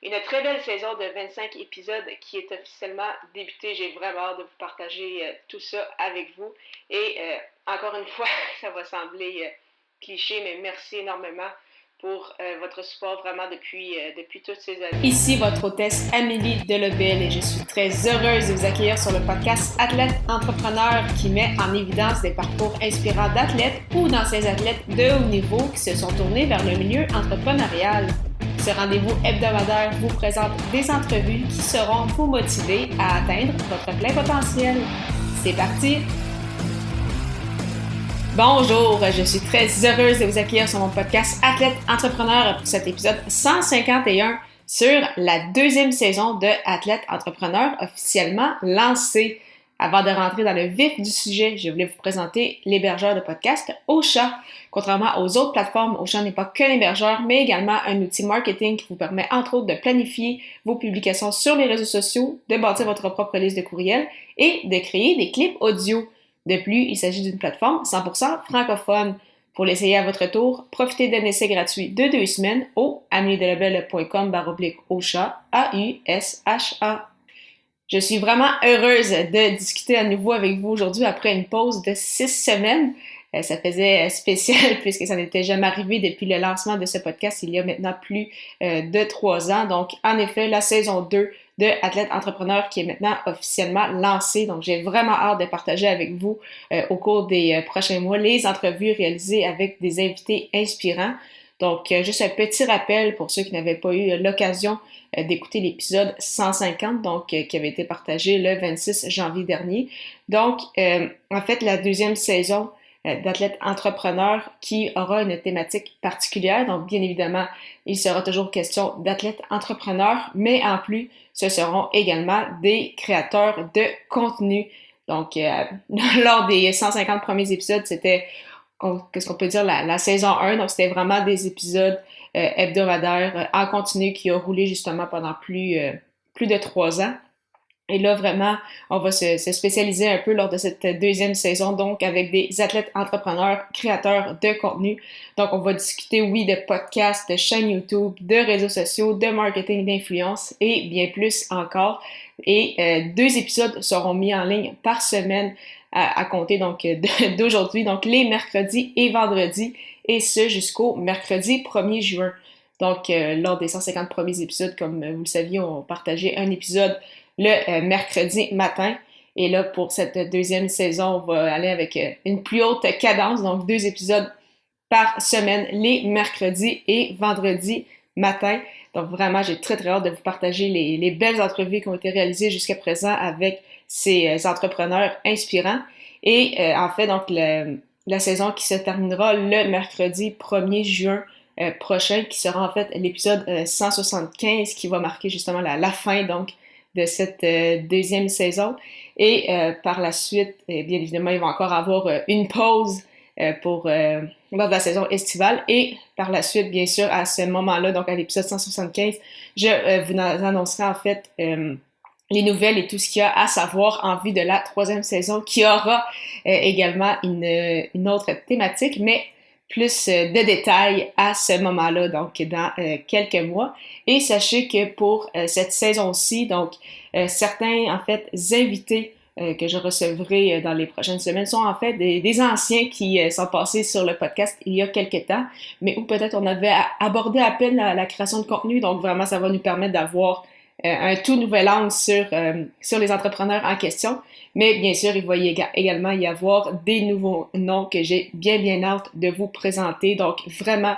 une très belle saison de 25 épisodes qui est officiellement débutée. J'ai vraiment hâte de vous partager tout ça avec vous. Et encore une fois, ça va sembler cliché, mais merci énormément pour votre support vraiment depuis toutes ces années. Ici votre hôtesse Amélie Delobel et je suis très heureuse de vous accueillir sur le podcast Athlète Entrepreneur qui met en évidence des parcours inspirants d'athlètes ou d'anciens athlètes de haut niveau qui se sont tournés vers le milieu entrepreneurial. Ce rendez-vous hebdomadaire vous présente des entrevues qui seront vous motiver à atteindre votre plein potentiel. C'est parti! Bonjour, je suis très heureuse de vous accueillir sur mon podcast Athlète Entrepreneur pour cet épisode 151 sur la deuxième saison de Athlète Entrepreneur officiellement lancée. Avant de rentrer dans le vif du sujet, je voulais vous présenter l'hébergeur de podcast Ocha. Contrairement aux autres plateformes, Ocha n'est pas qu'un hébergeur, mais également un outil marketing qui vous permet entre autres de planifier vos publications sur les réseaux sociaux, de bâtir votre propre liste de courriels et de créer des clips audio. De plus, il s'agit d'une plateforme 100% francophone. Pour l'essayer à votre tour, profitez d'un essai gratuit de 2 semaines au ameliedelobel.com/Ocha, A-U-S-H-A. Je suis vraiment heureuse de discuter à nouveau avec vous aujourd'hui après une pause de 6 semaines. Ça faisait spécial puisque ça n'était jamais arrivé depuis le lancement de ce podcast il y a maintenant plus de 3 ans. Donc, en effet, la saison 2 de Athlète Entrepreneur qui est maintenant officiellement lancée. Donc, j'ai vraiment hâte de partager avec vous au cours des prochains mois les entrevues réalisées avec des invités inspirants. Donc, juste un petit rappel pour ceux qui n'avaient pas eu l'occasion d'écouter l'épisode 150, donc qui avait été partagé le 26 janvier dernier. Donc, en fait, la deuxième saison d'Athlète Entrepreneur qui aura une thématique particulière. Donc, bien évidemment, il sera toujours question d'athlètes entrepreneurs, mais en plus, ce seront également des créateurs de contenu. Donc, lors des 150 premiers épisodes, c'était, qu'est-ce qu'on peut dire, la saison 1. Donc, c'était vraiment des épisodes hebdomadaires en continu qui ont roulé justement pendant plus de 3 ans. Et là, vraiment, on va se spécialiser un peu lors de cette deuxième saison, donc avec des athlètes entrepreneurs, créateurs de contenu. Donc, on va discuter, oui, de podcasts, de chaînes YouTube, de réseaux sociaux, de marketing d'influence et bien plus encore. Et 2 épisodes seront mis en ligne par semaine à compter donc d'aujourd'hui, donc les mercredis et vendredis, et ce jusqu'au mercredi 1er juin. Donc, lors des 150 premiers épisodes, comme vous le saviez, on partageait un épisode le mercredi matin. Et là, pour cette deuxième saison, on va aller avec une plus haute cadence, donc 2 épisodes par semaine, les mercredis et vendredis matin. Donc vraiment, j'ai très très hâte de vous partager les belles entrevues qui ont été réalisées jusqu'à présent avec ces entrepreneurs inspirants. Et en fait, donc la saison qui se terminera le mercredi 1er juin prochain, qui sera en fait l'épisode 175 qui va marquer justement la fin donc de cette deuxième saison. Et par la suite, bien évidemment, il va encore avoir une pause pour lors de la saison estivale. Et par la suite, bien sûr, à ce moment-là, donc à l'épisode 175, je vous annoncerai en fait les nouvelles et tout ce qu'il y a à savoir en vue de la 3e saison qui aura également une autre thématique, mais plus de détails à ce moment-là, donc dans quelques mois. Et sachez que pour cette saison-ci, donc certains en fait invités que je recevrai dans les prochaines semaines sont en fait des anciens qui sont passés sur le podcast il y a quelques temps, mais où peut-être on avait abordé à peine la création de contenu, donc vraiment ça va nous permettre d'avoir un tout nouvel angle sur les entrepreneurs en question. Mais bien sûr, il va également y avoir des nouveaux noms que j'ai bien hâte de vous présenter. Donc vraiment,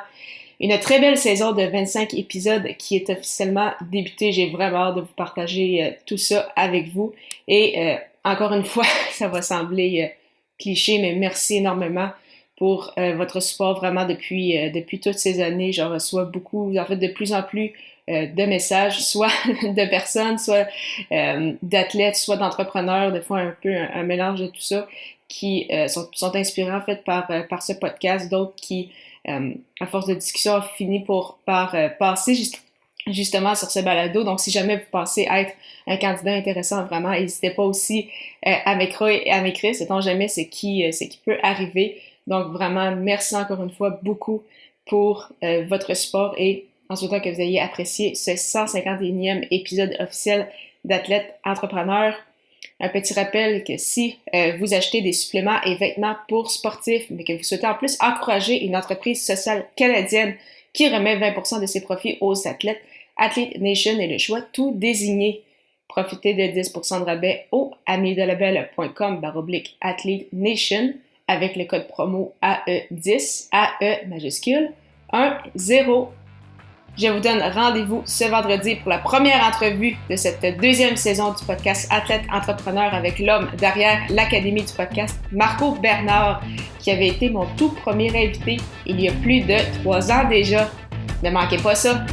une très belle saison de 25 épisodes qui est officiellement débutée. J'ai vraiment hâte de vous partager tout ça avec vous. Et encore une fois, ça va sembler cliché, mais merci énormément pour votre support vraiment depuis toutes ces années. Je reçois beaucoup, en fait de plus en plus de messages, soit de personnes, soit d'athlètes, soit d'entrepreneurs, des fois un peu un mélange de tout ça, qui sont inspirés en fait par ce podcast, d'autres qui, à force de discussion, ont fini par passer justement sur ce balado. Donc, si jamais vous pensez être un candidat intéressant, vraiment, n'hésitez pas aussi à m'écrire, sait-on jamais ce qui peut arriver. Donc, vraiment, merci encore une fois beaucoup pour votre support et en souhaitant que vous ayez apprécié ce 151e épisode officiel d'Athlète Entrepreneur. Un petit rappel que si vous achetez des suppléments et vêtements pour sportifs, mais que vous souhaitez en plus encourager une entreprise sociale canadienne qui remet 20% de ses profits aux athlètes, Athlete Nation est le choix tout désigné. Profitez de 10% de rabais au ameliedelabel.com/Athlete Nation avec le code promo AE10, AE majuscule 10. Je vous donne rendez-vous ce vendredi pour la première entrevue de cette deuxième saison du podcast Athlète Entrepreneur avec l'homme derrière l'Académie du podcast, Marco Bernard, qui avait été mon tout premier invité il y a plus de 3 ans déjà. Ne manquez pas ça!